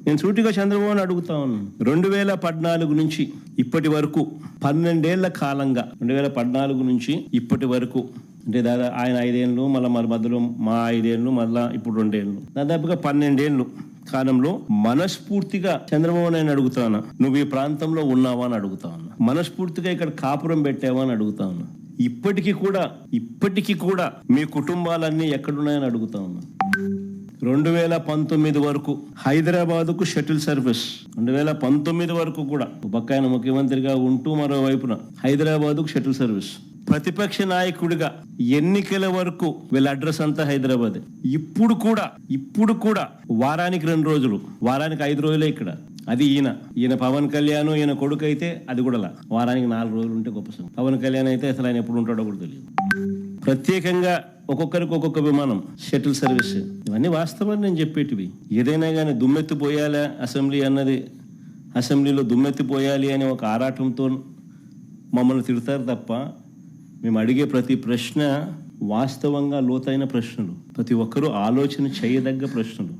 నేను సూటిగా చంద్రబాబుని అడుగుతా ఉన్నాను. 2014 నుంచి ఇప్పటి వరకు 12 ఏళ్ల కాలంగా 2014 నుంచి ఇప్పటి వరకు అంటే దాదాపు ఆయన 5 ఏళ్ళు, మళ్ళీ మధ్యలో మా 5 ఏళ్ళు, మళ్ళీ ఇప్పుడు 2 ఏళ్ళు, దాదాపుగా 12 ఏళ్ళు కాలంలో మనస్ఫూర్తిగా చంద్రబాబు నాయుడు అడుగుతాను, నువ్వు ఈ ప్రాంతంలో ఉన్నావా అని అడుగుతా ఉన్నా. మనస్ఫూర్తిగా ఇక్కడ కాపురం పెట్టావా అని అడుగుతా ఉన్నా. ఇప్పటికీ కూడా మీ కుటుంబాలన్నీ ఎక్కడున్నాయని అడుగుతా ఉన్నా. 2019 వరకు హైదరాబాద్కు షటిల్ సర్వీస్, 2019 వరకు కూడా ఒక పక్క ఆయన ముఖ్యమంత్రిగా ఉంటూ మరోవైపున హైదరాబాద్కు షటిల్ సర్వీస్. ప్రతిపక్ష నాయకుడిగా ఎన్నికల వరకు వీళ్ళ అడ్రస్ అంతా హైదరాబాద్. ఇప్పుడు కూడా వారానికి 2 రోజులు, వారానికి 5 రోజులే ఇక్కడ. అది ఈయన పవన్ కళ్యాణ్, ఈయన కొడుకు అయితే అది కూడా వారానికి 4 రోజులు ఉంటే గొప్ప సంగతి. పవన్ కళ్యాణ్ అయితే అసలు ఆయన ఎప్పుడు ఉంటాడో కూడా తెలియదు. ప్రత్యేకంగా ఒక్కొక్కరికి ఒక్కొక్క విమానం, షటిల్ సర్వీస్. ఇవన్నీ వాస్తవాలు నేను చెప్పేటివి. ఏదైనా కానీ దుమ్మెత్తిపోయాలా అసెంబ్లీ అన్నది, అసెంబ్లీలో దుమ్మెత్తిపోయాలి అనే ఒక ఆరాటంతో మమ్మల్ని తిడతారు తప్ప మేము అడిగే ప్రతి ప్రశ్న వాస్తవంగా లోతైన ప్రశ్నలు, ప్రతి ఒక్కరూ ఆలోచన చేయదగ్గ ప్రశ్నలు.